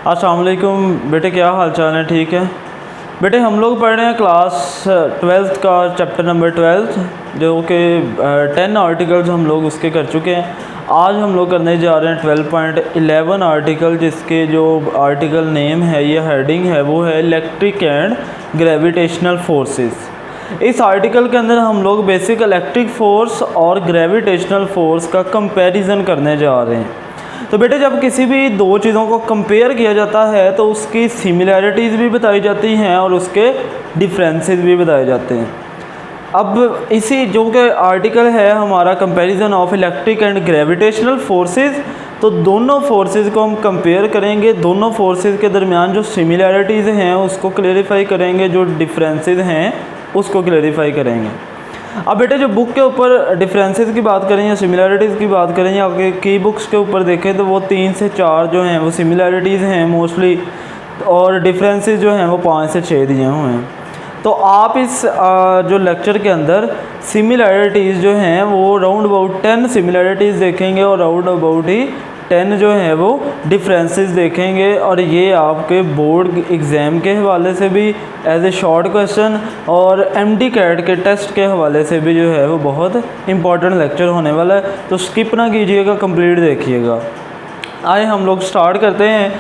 अस्सलाम वालेकुम बेटे, क्या हाल चाल है? ठीक है बेटे, हम लोग पढ़ रहे हैं क्लास 12th का चैप्टर नंबर 12 जो कि 10 आर्टिकल्स हम लोग उसके कर चुके हैं। आज हम लोग करने जा रहे हैं 12.11 आर्टिकल, जिसके जो आर्टिकल नेम है या हेडिंग है वो है इलेक्ट्रिक एंड ग्रेविटेशनल फोर्सेस। इस आर्टिकल के अंदर हम लोग बेसिक इलेक्ट्रिक फ़ोर्स और ग्रेविटेशनल फ़ोर्स का कंपैरिजन करने जा रहे हैं। तो बेटे, जब किसी भी दो चीज़ों को कंपेयर किया जाता है तो उसकी सिमिलैरिटीज़ भी बताई जाती हैं और उसके डिफरेंसेस भी बताए जाते हैं। अब इसी जो कि आर्टिकल है हमारा comparison of electric and gravitational forces, तो दोनों फोर्सेस को हम कंपेयर करेंगे, दोनों फोर्सेस के दरमियान जो सिमिलैरिटीज़ हैं उसको क्लेरिफाई करेंगे, जो डिफरेंसेस हैं उसको क्लेरिफाई करेंगे। अब बेटे, जो बुक के ऊपर डिफरेंसेस की बात करें या सिमिलैरिटीज़ की बात करें या की बुक्स के ऊपर देखें तो वो 3 से 4 जो हैं वो सिमिलैरिटीज़ हैं मोस्टली, और डिफरेंसेस जो हैं वो 5 से 6 दिए हुए हैं। तो आप इस जो लेक्चर के अंदर सिमिलैरिटीज़ जो हैं वो राउंड अबाउट 10 सिमिलैरिटीज़ देखेंगे और राउंड अबाउट ही 10 जो है वो डिफरेंसेस देखेंगे। और ये आपके बोर्ड एग्ज़ाम के हवाले से भी एज ए शॉर्ट क्वेश्चन और MD कैट के टेस्ट के हवाले से भी जो है वो बहुत इंपॉर्टेंट लेक्चर होने वाला है। तो स्किप ना कीजिएगा, कंप्लीट देखिएगा। आए हम लोग स्टार्ट करते हैं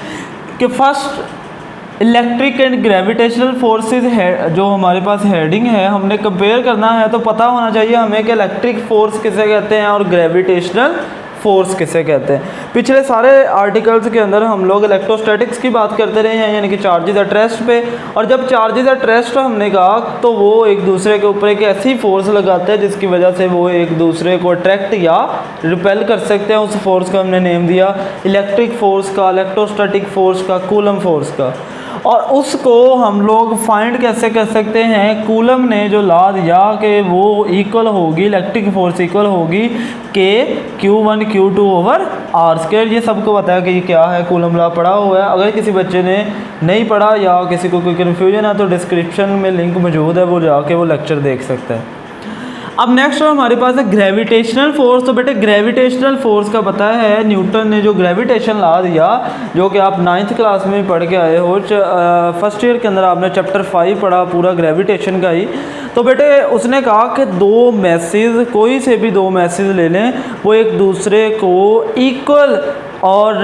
कि first electric and gravitational forces है जो हमारे पास हेडिंग है, हमने कंपेयर करना है तो पता होना चाहिए हमें कि इलेक्ट्रिक फोर्स किसे कहते हैं और ग्रेविटेशनल फोर्स किसे कहते हैं। पिछले सारे आर्टिकल्स के अंदर हम लोग इलेक्ट्रोस्टैटिक्स की बात करते रहे हैं, यानी कि चार्जेस एट रेस्ट पे। और जब चार्जेस एट रेस्ट हमने कहा तो वो एक दूसरे के ऊपर एक ऐसी फोर्स लगाते हैं जिसकी वजह से वो एक दूसरे को अट्रैक्ट या रिपेल कर सकते हैं। उस फोर्स का हमने नेम दिया इलेक्ट्रिक फोर्स का, इलेक्ट्रोस्टैटिक फोर्स का, कूलम फोर्स का। और उसको हम लोग फाइंड कैसे कर सकते हैं? कूलम ने जो ला दिया कि वो इक्वल होगी, इलेक्ट्रिक फोर्स इक्वल होगी के Q1 Q2 over are square. ये सबको पता है कि ये क्या है, कूलम ला पढ़ा हुआ है। अगर किसी बच्चे ने नहीं पढ़ा या किसी को कोई कन्फ्यूजन है तो डिस्क्रिप्शन में लिंक मौजूद है, वो जाके वो लेक्चर देख सकता है। अब नेक्स्ट हमारे पास है ग्रेविटेशनल फोर्स। तो बेटे, ग्रेविटेशनल फोर्स का पता है न्यूटन ने जो ग्रेविटेशन ला दिया, जो कि आप 9th क्लास में पढ़ के आए हो, फर्स्ट ईयर के अंदर आपने चैप्टर 5 पढ़ा पूरा ग्रेविटेशन का ही। तो बेटे, उसने कहा कि दो मैसेज, कोई से भी दो मैसेज ले लें, वो एक दूसरे को इक्वल और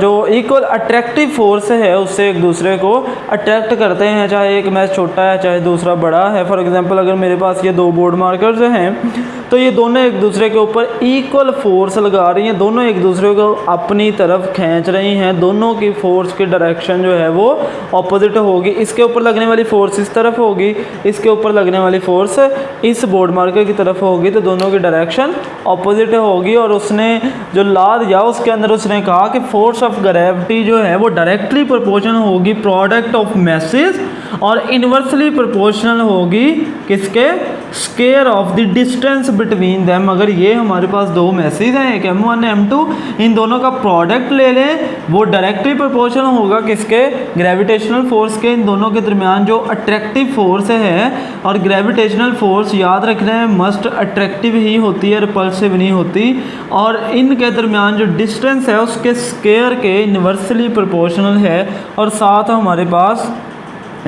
जो इक्वल अट्रैक्टिव फोर्स है उससे एक दूसरे को अट्रैक्ट करते हैं, चाहे एक मैच छोटा है चाहे दूसरा बड़ा है। फॉर एग्जांपल, अगर मेरे पास ये दो बोर्ड मार्कर्स हैं तो ये दोनों एक दूसरे के ऊपर इक्वल फोर्स लगा रही हैं, दोनों एक दूसरे को अपनी तरफ खींच रही हैं, दोनों की फोर्स की डायरेक्शन जो है वो ऑपोजिट होगी। इसके ऊपर लगने वाली फोर्स इस तरफ होगी, इसके ऊपर लगने वाली फोर्स इस बोर्ड मार्कर की तरफ होगी, तो दोनों की डायरेक्शन ऑपोजिट होगी। और उसने जो ला दिया उसके अंदर उसने कहा कि फोर्स ऑफ ग्रेविटी जो है वो डायरेक्टली प्रोपोर्शनल होगी प्रोडक्ट ऑफ मैसेज और इन्वर्सली प्रोपोर्शनल होगी किसके? Square of the distance between them. अगर ये हमारे पास दो मैसेज हैं, एक M1 M2, इन दोनों का प्रोडक्ट ले लें, वो डायरेक्टली प्रोपोर्शनल होगा किसके? ग्रेविटेशनल फोर्स के। इन दोनों के दरमियान जो अट्रैक्टिव फोर्स है, और ग्रेविटेशनल फोर्स याद रखना है मस्ट अट्रैक्टिव ही होती है, रिपल्सिव नहीं होती। और इनके दरमियान जो डिस्टेंस है उसके स्क्वायर के इन्वर्सली प्रोपोर्शनल है। और साथ हमारे पास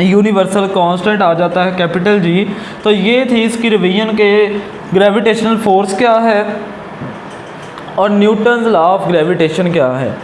यूनिवर्सल कांस्टेंट आ जाता है कैपिटल G। तो ये थी इसकी रिवीजन के ग्रेविटेशनल फोर्स क्या है और न्यूटन्स लॉ ऑफ ग्रेविटेशन क्या है।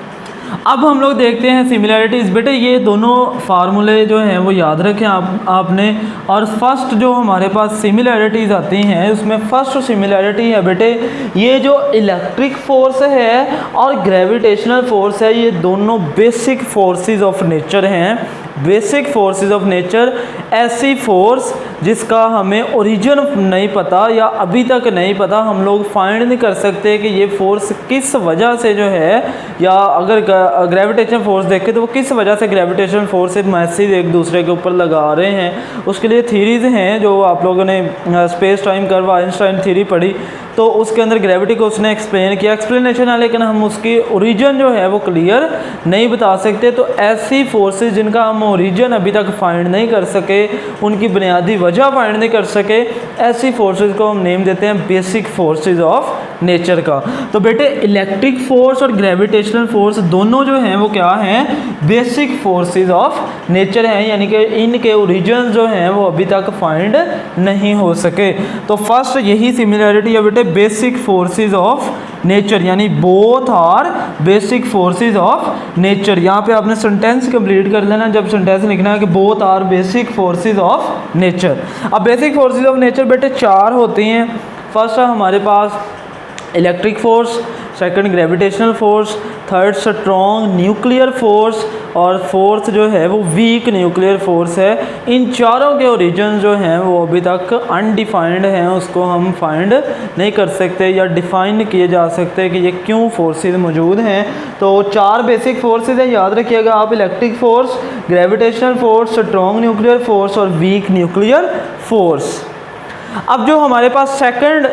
अब हम लोग देखते हैं सिमिलैरिटीज़। बेटे, ये दोनों फार्मूले जो हैं वो याद रखें आपने। और फर्स्ट जो हमारे पास सिमिलैरिटीज़ आती हैं उसमें फर्स्ट सिमिलैरिटी है बेटे, ये जो इलेक्ट्रिक फोर्स है और ग्रेविटेशनल फोर्स है, ये दोनों बेसिक फोर्सेस ऑफ नेचर हैं। बेसिक फोर्सेस ऑफ नेचर, ऐसी फोर्स जिसका हमें ओरिजिन नहीं पता या अभी तक नहीं पता, हम लोग फाइंड नहीं कर सकते कि ये फोर्स किस वजह से जो है, या अगर ग्रेविटेशन फोर्स देखें तो वो किस वजह से ग्रेविटेशन फोर्स से मैसेज एक दूसरे के ऊपर लगा रहे हैं। उसके लिए थीरीज़ हैं जो आप लोगों ने space time curve Einstein theory पढ़ी, तो उसके अंदर ग्रेविटी को उसने एक्सप्लेन किया, एक्सप्लेनेशन है, लेकिन हम उसकी ओरिजिन जो है वो क्लियर नहीं बता सकते। तो ऐसी फोर्सेस जिनका हम ओरिजिन अभी तक फाइंड नहीं कर सके, उनकी बुनियादी वजह फाइंड नहीं कर सके, ऐसी फोर्सेस को हम नेम देते हैं बेसिक फोर्सेस ऑफ नेचर का। तो बेटे इलेक्ट्रिक फोर्स और ग्रेविटेशनल फोर्स दोनों जो हैं वो क्या हैं, बेसिक फोर्सेस ऑफ नेचर हैं, यानी कि इनके ओरिजिन जो हैं वो अभी तक फाइंड नहीं हो सके। तो फर्स्ट यही सिमिलरिटी है बेटे, बेसिक फोर्सेस ऑफ नेचर, यानी both are basic forces of nature. यहाँ पे आपने सेंटेंस कंप्लीट कर लेना जब सेंटेंस लिखना है कि both are basic forces of nature. अब बेसिक फोर्सेस ऑफ नेचर बेटे 4 होती हैं। फर्स्ट है हमारे पास electric force, second gravitational force, third strong nuclear force और फोर्थ जो है वो वीक न्यूक्लियर फोर्स है। इन चारों के ओरिजिन जो हैं वो अभी तक अनडिफाइंड हैं, उसको हम फाइंड नहीं कर सकते या डिफाइन किए जा सकते कि ये क्यों फोर्सेस मौजूद हैं। तो 4 बेसिक फोर्सेस हैं, याद रखिएगा आप, electric force, gravitational force, strong nuclear force और वीक न्यूक्लियर फोर्स। अब जो हमारे पास सेकंड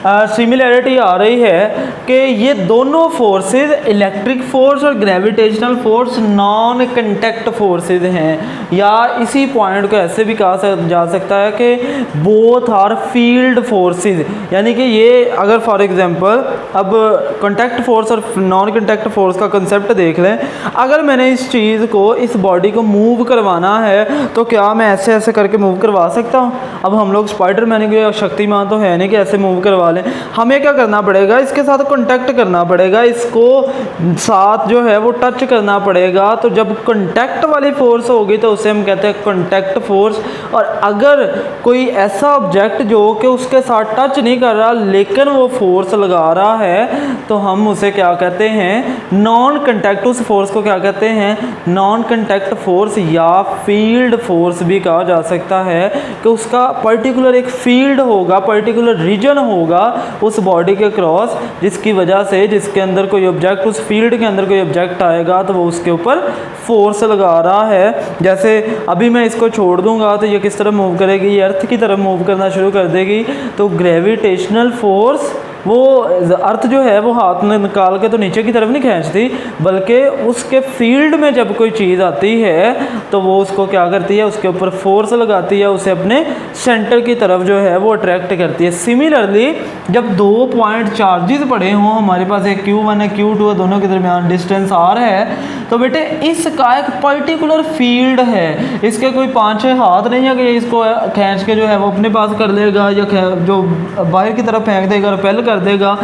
सिमिलरिटी आ रही है कि ये दोनों फोर्सेस, इलेक्ट्रिक फोर्स और gravitational force, non contact forces हैं, या इसी पॉइंट को ऐसे भी कहा जा सकता है कि बोथ आर फील्ड फोर्सेस। यानी कि ये अगर फॉर एग्जांपल अब कंटैक्ट फोर्स और नॉन कंटैक्ट फोर्स का कंसेप्ट देख लें, अगर मैंने इस चीज़ को, इस बॉडी को मूव करवाना है तो क्या मैं ऐसे ऐसे करके मूव करवा सकता हूँ? अब हम लोग स्पाइडरमैन के शक्तिमान तो है नहीं कि ऐसे मूव करवा, हमें क्या करना पड़ेगा, इसके साथ कांटेक्ट करना पड़ेगा, इसको साथ जो है वो टच करना पड़ेगा। तो जब कांटेक्ट वाली फोर्स होगी तो उसे हम कहते हैं कांटेक्ट फोर्स। और अगर कोई ऐसा ऑब्जेक्ट जो कि उसके साथ टच नहीं कर रहा लेकिन वो फोर्स लगा रहा है तो हम उसे क्या कहते हैं, नॉन कांटेक्ट। उस फोर्स को क्या कहते हैं, नॉन कांटेक्ट फोर्स या फील्ड फोर्स भी कहा जा सकता है, कि उसका पर्टिकुलर एक फील्ड होगा, पर्टिकुलर रीजन होगा उस बॉडी के क्रॉस, जिसकी वजह से, जिसके अंदर कोई ऑब्जेक्ट, उस फील्ड के अंदर कोई ऑब्जेक्ट आएगा तो वो उसके ऊपर फोर्स लगा रहा है। जैसे अभी मैं इसको छोड़ दूंगा तो ये किस तरह मूव करेगी, ये अर्थ की तरफ मूव करना शुरू कर देगी। तो ग्रेविटेशनल फोर्स वो अर्थ जो है वो हाथ में निकाल के तो नीचे की तरफ नहीं खींचती, बल्कि उसके फील्ड में जब कोई चीज़ आती है तो वो उसको क्या करती है, उसके ऊपर फोर्स लगाती है, उसे अपने सेंटर की तरफ जो है वो अट्रैक्ट करती है। सिमिलरली जब 2 पॉइंट चार्जेस पड़े हों हमारे पास, एक Q1 है Q2 है, दोनों के दरमियान डिस्टेंस R है, तो बेटे इसका एक पर्टिकुलर फील्ड है। इसके कोई 5-6 हाथ नहीं है कि इसको खींच के जो है वो अपने पास कर लेगा या जो बाहर की तरफ फेंक देगा, रिपेल कर देगा।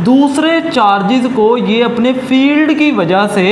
दूसरे चार्जेस को ये अपने फील्ड की वजह से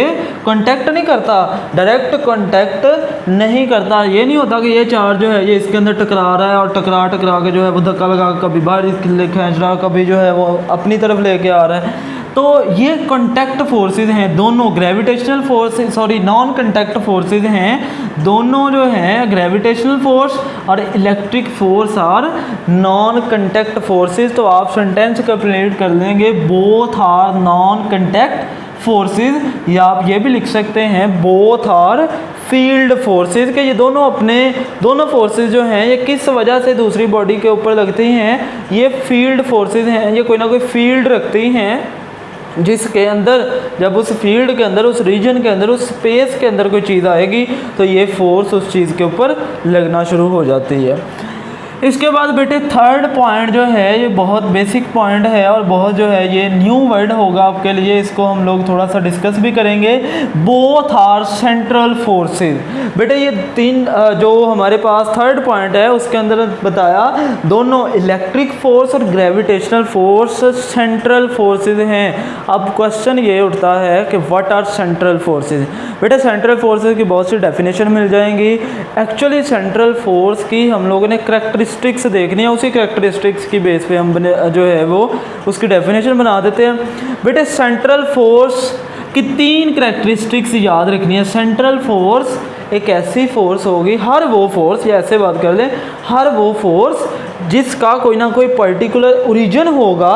कांटेक्ट नहीं करता, डायरेक्ट कांटेक्ट नहीं करता। ये नहीं होता कि ये चार्ज जो है ये इसके अंदर टकरा रहा है और टकरा के जो है वो धक्का लगा कभी बाहर खींच रहा है, कभी जो है वो अपनी तरफ लेके आ रहा है। तो ये कांटेक्ट फोर्सेस हैं दोनों, gravitational force, sorry non contact forces हैं दोनों जो हैं, ग्रेविटेशनल फोर्स और electric force are non contact forces. तो आप सेंटेंस कंप्लीट कर लेंगे, both are non contact forces, या आप ये भी लिख सकते हैं बोथ आर फील्ड फोर्सेस, के ये दोनों फोर्सेस जो हैं ये किस वजह से दूसरी बॉडी के ऊपर लगती हैं, ये फील्ड फोर्सेस हैं, ये कोई ना कोई फील्ड रखती हैं जिसके अंदर, जब उस फील्ड के अंदर, उस रीजन के अंदर, उस स्पेस के अंदर कोई चीज़ आएगी तो ये फोर्स उस चीज़ के ऊपर लगना शुरू हो जाती है। इसके बाद बेटे थर्ड पॉइंट जो है ये बहुत बेसिक पॉइंट है और बहुत जो है ये न्यू वर्ड होगा आपके लिए, इसको हम लोग थोड़ा सा डिस्कस भी करेंगे। Both are central forces. बेटे ये 3 जो हमारे पास थर्ड पॉइंट है उसके अंदर बताया दोनों इलेक्ट्रिक फोर्स और ग्रेविटेशनल फोर्स सेंट्रल फोर्सेस हैं। अब क्वेश्चन ये उठता है कि व्हाट आर सेंट्रल फोर्सेस। बेटे सेंट्रल फोर्सेस की बहुत सी डेफिनेशन मिल जाएंगी। एक्चुअली सेंट्रल फोर्स की हम लोगों ने करैक्टरिस्टिक्स देखनी है, उसी करैक्टरिस्टिक्स की बेस पे हम जो है वो उसकी डेफिनेशन बना देते हैं। बेटे सेंट्रल फोर्स की 3 करैक्टरिस्टिक्स याद रखनी है। सेंट्रल फोर्स एक ऐसी फोर्स होगी, हर वो फोर्स, या ऐसे बात कर लें, हर वो फोर्स जिसका कोई ना कोई पर्टिकुलर ओरिजिन होगा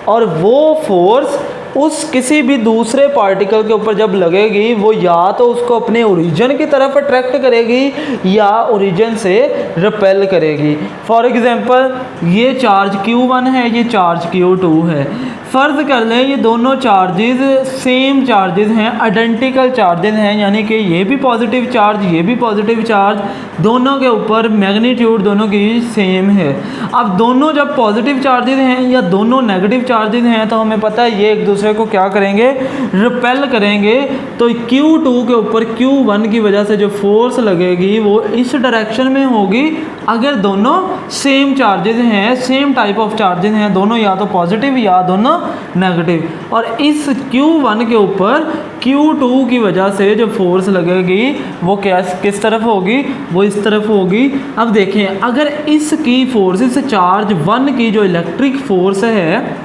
और वो फोर्स उस किसी भी दूसरे पार्टिकल के ऊपर जब लगेगी वो या तो उसको अपने ओरिजिन की तरफ अट्रैक्ट करेगी या ओरिजिन से रिपेल करेगी। फॉर एग्जांपल ये चार्ज Q1 है, ये चार्ज Q2 है। फ़र्ज़ कर लें ये दोनों चार्जेस सेम चार्जेस हैं, आइडेंटिकल चार्जेस हैं, यानी कि ये भी पॉजिटिव चार्ज, ये भी पॉजिटिव चार्ज, दोनों के ऊपर मैग्नीट्यूड दोनों की सेम है। अब दोनों जब पॉजिटिव चार्जेस हैं या दोनों नेगेटिव चार्जेस हैं तो हमें पता है ये एक दूसरे को क्या करेंगे, रिपेल करेंगे। तो Q2 के ऊपर Q1 की वजह से जो फोर्स लगेगी वो इस डायरेक्शन में होगी अगर दोनों सेम चार्जेस हैं, सेम टाइप ऑफ चार्जेस हैं, दोनों या तो पॉजिटिव या दोनों नेगेटिव। और इस Q1 के ऊपर Q2 की वजह से जो फोर्स लगेगी वो किस तरफ होगी, वो इस तरफ होगी। अब देखें अगर इसकी फोर्स, इस चार्ज 1 की जो इलेक्ट्रिक फोर्स है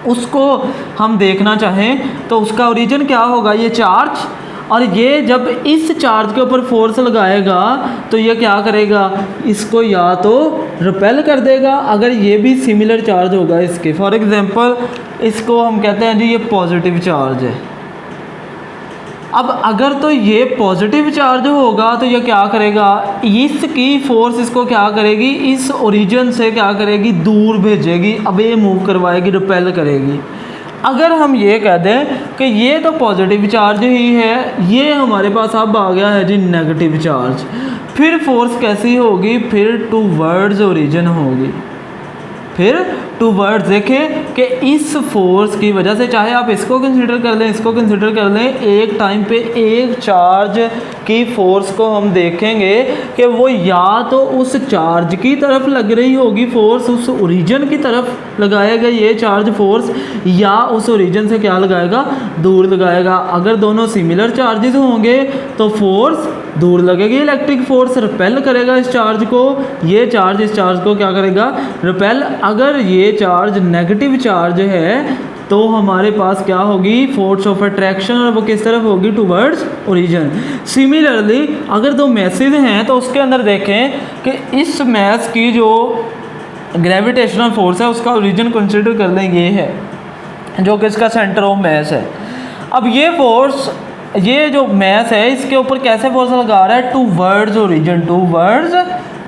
उसको हम देखना चाहें तो उसका ओरिजिन क्या होगा, ये चार्ज, और ये जब इस चार्ज के ऊपर फोर्स लगाएगा तो ये क्या करेगा, इसको या तो रिपेल कर देगा अगर ये भी सिमिलर चार्ज होगा इसके। फॉर एग्जांपल इसको हम कहते हैं जी ये पॉजिटिव चार्ज है। अब अगर तो ये पॉजिटिव चार्ज होगा तो ये क्या करेगा, इसकी फोर्स इसको क्या करेगी, इस ओरिजिन से क्या करेगी, दूर भेजेगी, अवे मूव करवाएगी, रिपेल करेगी। अगर हम ये कह दें कि ये तो पॉजिटिव चार्ज ही है, ये हमारे पास अब आ गया है जी नेगेटिव चार्ज, फिर फोर्स कैसी होगी, फिर टूवर्ड्स ओरिजिन होगी। फिर टूवर्ड्स देखें कि इस फोर्स की वजह से, चाहे आप इसको कंसीडर कर लें, इसको कंसीडर कर लें, एक टाइम पे एक चार्ज की फोर्स को हम देखेंगे कि वो या तो उस चार्ज की तरफ लग रही होगी फोर्स, उस ओरिजिन की तरफ लगाएगा ये चार्ज फोर्स, या उस ओरिजिन से क्या लगाएगा, दूर लगाएगा। अगर दोनों सिमिलर चार्जेस होंगे तो फोर्स दूर लगेगी, इलेक्ट्रिक फोर्स रिपेल करेगा इस चार्ज को, ये चार्ज इस चार्ज को क्या करेगा, रिपेल। अगर ये चार्ज नेगेटिव चार्ज है तो हमारे पास क्या होगी, फोर्स ऑफ अट्रैक्शन, और वो किस तरफ होगी, टूवर्ड्स ओरिजिन। सिमिलरली अगर दो मैसेज हैं तो उसके अंदर देखें कि इस मैस की जो ग्रेविटेशनल फोर्स है उसका ओरिजिन कंसिडर कर लें, ये है जो कि इसका सेंटर ऑफ मैस है। अब ये फोर्स, ये जो मैस है इसके ऊपर कैसे फोर्स लगा रहा है, टूवर्ड्स ओरिजिन, टूवर्ड्स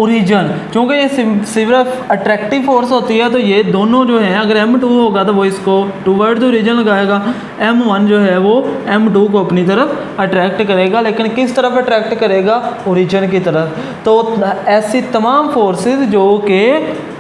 ओरिजिन। क्योंकि ये सिर्फ अट्रैक्टिव फोर्स होती है तो ये दोनों जो हैं, अगर M2 होगा तो वो इसको टूवर्ड्स ओरिजिन लगाएगा, M1 जो है वो M2 को अपनी तरफ अट्रैक्ट करेगा, लेकिन किस तरफ अट्रैक्ट करेगा, ओरिजिन की तरफ। तो ऐसी तमाम फोर्सेस जो कि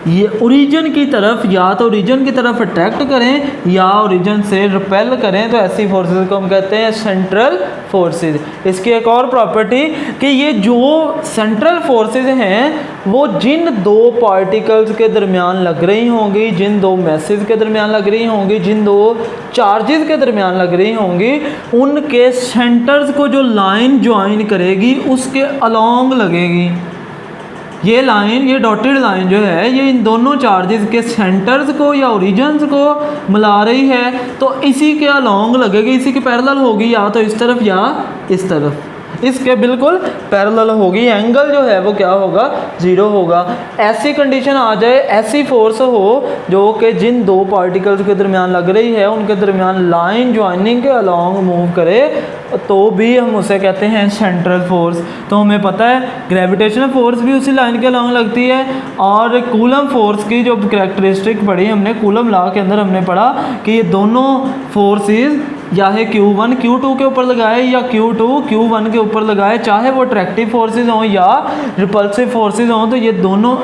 ये ओरिजिन की तरफ, या तो ओरिजिन की तरफ अट्रैक्ट करें या ओरिजिन से रिपेल करें, तो ऐसी फोर्सेस को हम कहते हैं सेंट्रल फोर्सेस। इसकी एक और प्रॉपर्टी कि ये जो सेंट्रल फोर्सेस हैं वो जिन दो पार्टिकल्स के दरमियान लग रही होंगी, जिन दो मैसेज के दरमियान लग रही होंगी, जिन दो चार्जेस के दरमियान लग रही होंगी, उनके सेंटर्स को जो लाइन ज्वाइन करेगी उसके अलॉन्ग लगेगी। ये लाइन, ये डॉटेड लाइन जो है ये इन दोनों चार्जेस के सेंटर्स को या ओरिजिन्स को मिला रही है, तो इसी के अलॉन्ग लगेगी, इसी के पैरेलल होगी, या तो इस तरफ या इस तरफ, इसके बिल्कुल पैरेलल होगी। एंगल जो है वो क्या होगा, जीरो होगा। ऐसी कंडीशन आ जाए, ऐसी फोर्स हो जो कि जिन दो पार्टिकल्स के दरमियान लग रही है उनके दरमियान लाइन ज्वाइनिंग के अलॉन्ग मूव करे, तो भी हम उसे कहते हैं सेंट्रल फोर्स। तो हमें पता है ग्रेविटेशनल फोर्स भी उसी लाइन के अलॉन्ग लगती है। और कूलम फोर्स की जो कैरेक्टरिस्टिक पढ़ी हमने, कूलम लॉ के अंदर हमने पढ़ा कि ये दोनों फोर्सेस या है Q1 Q2 के ऊपर लगाए या Q2 Q1 के ऊपर लगाए, चाहे वो अट्रैक्टिव फोर्सेस हों या रिपल्सिव फोर्सेस हों, तो ये दोनों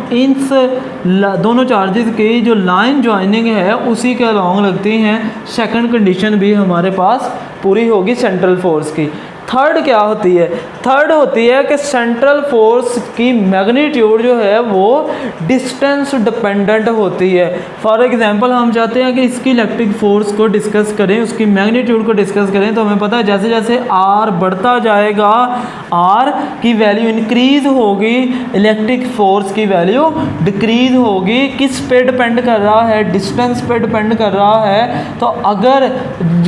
दोनों चार्जेस की जो लाइन ज्वाइनिंग है उसी के अलॉन्ग लगती हैं। सेकंड कंडीशन भी हमारे पास पूरी होगी सेंट्रल फोर्स की। थर्ड क्या होती है, थर्ड होती है कि सेंट्रल फोर्स की मैग्नीट्यूड जो है वो डिस्टेंस डिपेंडेंट होती है। फॉर एग्जांपल हम चाहते हैं कि इसकी इलेक्ट्रिक फोर्स को डिस्कस करें, उसकी मैग्नीट्यूड को डिस्कस करें, तो हमें पता है जैसे जैसे R बढ़ता जाएगा R की वैल्यू इंक्रीज होगी, इलेक्ट्रिक फोर्स की वैल्यू डिक्रीज होगी। किस पे डिपेंड कर रहा है, डिस्टेंस पे डिपेंड कर रहा है। तो अगर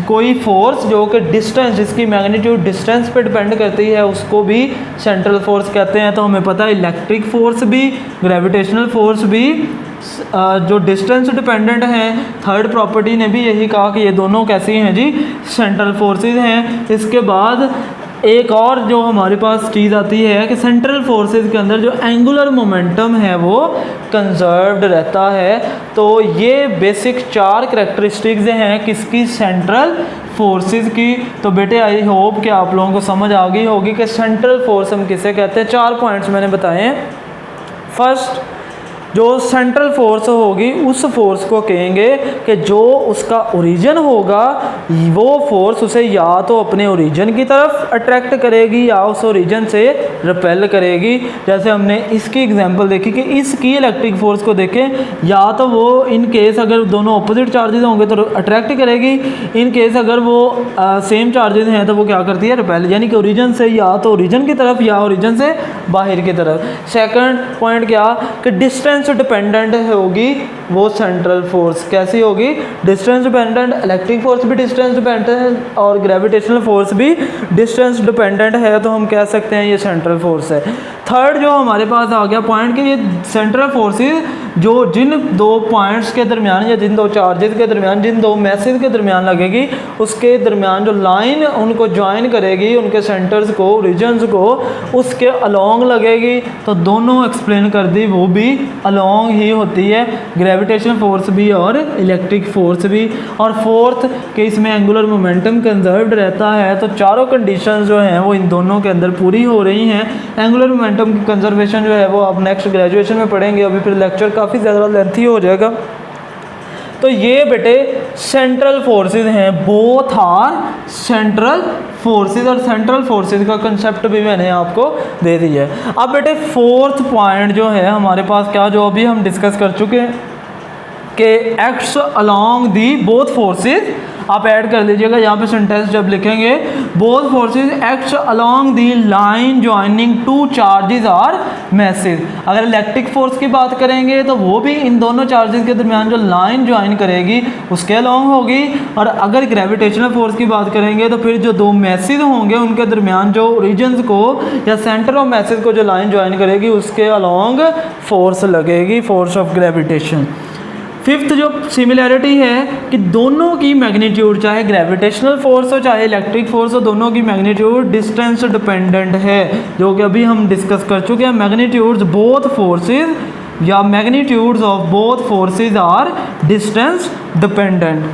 कोई फोर्स जो कि डिस्टेंस, जिसकी मैग्नीट्यूड डिस्टेंस पे डिपेंड करती है, उसको भी सेंट्रल फोर्स कहते हैं। तो हमें पता है इलेक्ट्रिक फोर्स भी, ग्रेविटेशनल फोर्स भी जो डिस्टेंस डिपेंडेंट हैं, थर्ड प्रॉपर्टी ने भी यही कहा कि ये दोनों कैसी हैं जी, सेंट्रल फोर्सेस हैं। इसके बाद एक और जो हमारे पास चीज़ आती है कि सेंट्रल फोर्सेस के अंदर जो एंगुलर मोमेंटम है वो कंजर्व्ड रहता है। तो ये बेसिक 4 करैक्टरिस्टिक्स हैं किसकी, सेंट्रल फोर्सेस की। तो बेटे आई होप कि आप लोगों को समझ आ गई होगी कि सेंट्रल फोर्स हम किसे कहते हैं। 4 पॉइंट्स मैंने बताए हैं। फर्स्ट, जो सेंट्रल फोर्स होगी उस फोर्स को कहेंगे कि जो उसका ओरिजिन होगा वो फोर्स उसे या तो अपने ओरिजिन की तरफ अट्रैक्ट करेगी या उस ओरिजिन से रिपेल करेगी। जैसे हमने इसकी एग्जांपल देखी कि इसकी इलेक्ट्रिक फोर्स को देखें, या तो वो इन केस अगर दोनों अपोजिट चार्जेस होंगे तो अट्रैक्ट करेगी, इन केस अगर वो सेम चार्जेस हैं तो वो क्या करती है, रिपेल, यानी कि ओरिजिन से या तो ओरिजिन की तरफ या ओरिजिन से बाहर की तरफ। सेकंड पॉइंट क्या कि डिस्टेंस डिपेंडेंट होगी वो सेंट्रल फोर्स, कैसी होगी, डिस्टेंस डिपेंडेंट। इलेक्ट्रिक फोर्स भी डिस्टेंस डिपेंडेंट है और ग्रेविटेशनल फोर्स भी डिस्टेंस डिपेंडेंट है, तो हम कह सकते हैं ये सेंट्रल फोर्स है। थर्ड जो हमारे पास आ गया पॉइंट कि ये सेंट्रल फोर्सेस जो जिन 2 पॉइंट्स के दरमियान या जिन 2 चार्जेस के दरमियान, जिन 2 मैसेज के दरमियान लगेगी, उसके दरमियान जो लाइन उनको ज्वाइन करेगी, उनके सेंटर्स को, रीजन्स को, उसके अलोंग लगेगी। तो दोनों एक्सप्लेन कर दी, वो भी अलोंग ही होती है, ग्रेविटेशनल फोर्स भी और इलेक्ट्रिक फोर्स भी। और फोर्थ कि इसमें एंगुलर मोमेंटम कंजर्व्ड रहता है। तो चारों कंडीशंस जो हैं वो इन दोनों के अंदर पूरी हो रही हैं। एंगुलर मोमेंटम की कंजर्वेशन जो है वो आप नेक्स्ट ग्रेजुएशन में पढ़ेंगे, अभी फिर लेक्चर काफ़ी ज़्यादा लेंथी हो जाएगा। तो ये बेटे सेंट्रल फोर्सेस हैं, बोथ आर सेंट्रल फोर्सेस, और सेंट्रल फोर्सेस का कंसेप्ट भी मैंने आपको दे दिया है। अब बेटे फोर्थ पॉइंट जो है हमारे पास क्या, जो अभी हम डिस्कस कर चुके हैं कि acts along the both forces, आप ऐड कर लीजिएगा यहाँ पे सेंटेंस जब लिखेंगे, both forces acts along the line joining 2 charges or masses. अगर इलेक्ट्रिक फोर्स की बात करेंगे तो वो भी इन दोनों चार्जेस के दरमियान जो लाइन ज्वाइन करेगी उसके अलोंग होगी, और अगर ग्रेविटेशनल फोर्स की बात करेंगे तो फिर जो 2 मैसेज होंगे उनके दरमियान जो रीजन्स को या सेंटर ऑफ मैसेज को जो लाइन ज्वाइन करेगी उसके अलोंग फोर्स लगेगी, फोर्स ऑफ ग्रेविटेशन। फिफ्थ जो सिमिलैरिटी है कि दोनों की मैग्नीट्यूड, चाहे ग्रेविटेशनल फोर्स हो चाहे इलेक्ट्रिक फोर्स हो, दोनों की मैग्नीट्यूड डिस्टेंस डिपेंडेंट है, जो कि अभी हम डिस्कस कर चुके हैं। मैग्नीट्यूड्स बोथ फोर्सेस या magnitudes of both forces are distance dependent.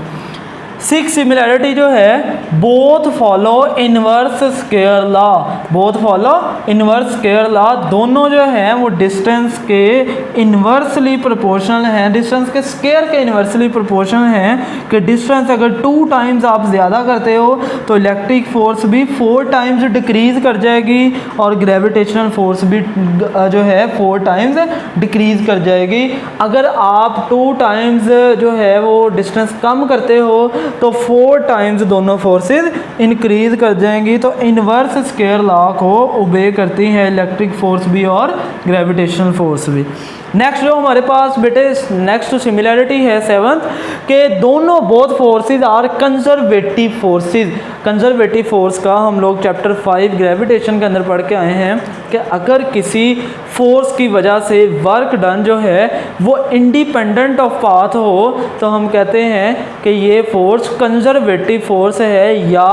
6 similarity जो है, both follow inverse square law, both follow inverse square law, दोनों जो हैं वो डिस्टेंस के इन्वर्सली प्रोपोर्शनल हैं, डिस्टेंस के स्क्वायर के इन्वर्सली प्रोपोर्शनल हैं। कि डिस्टेंस अगर 2 टाइम्स आप ज़्यादा करते हो तो इलेक्ट्रिक फोर्स भी 4 टाइम्स डिक्रीज़ कर जाएगी और ग्रेविटेशनल फोर्स भी जो है 4 टाइम्स डिक्रीज़ कर जाएगी। अगर आप 2 टाइम्स जो है वो डिस्टेंस कम करते हो तो 4 टाइम्स दोनों फोर्सेस इंक्रीज कर जाएंगी। तो इनवर्स स्क्वायर लॉ को ओबे करती हैं इलेक्ट्रिक फोर्स भी और ग्रेविटेशनल फोर्स भी। नेक्स्ट जो हमारे पास बेटे नेक्स्ट सिमिलैरिटी है 7th के दोनों both forces are conservative forces. Conservative force का हम लोग चैप्टर 5 ग्रेविटेशन के अंदर पढ़ के आए हैं कि अगर किसी फोर्स की वजह से वर्क डन जो है वो इंडिपेंडेंट ऑफ पाथ हो तो हम कहते हैं कि ये फोर्स कंजर्वेटिव फोर्स है, या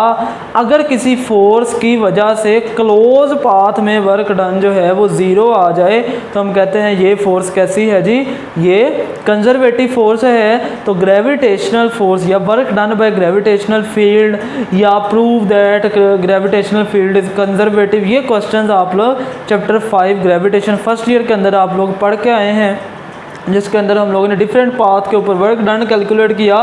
अगर किसी फोर्स की वजह से क्लोज पाथ में वर्क डन जो है वो 0 आ जाए तो हम कहते हैं ये फोर्स कैसी है जी, ये कंजर्वेटिव फोर्स है। तो ग्रेविटेशनल फोर्स या work done by gravitational field या prove that gravitational field is conservative, ये क्वेश्चंस आप लोग चैप्टर 5 ग्रेविटेशन फर्स्ट ईयर के अंदर आप लोग पढ़ के आए हैं, जिसके अंदर हम लोगों ने डिफरेंट पाथ के ऊपर वर्क डन कैलकुलेट किया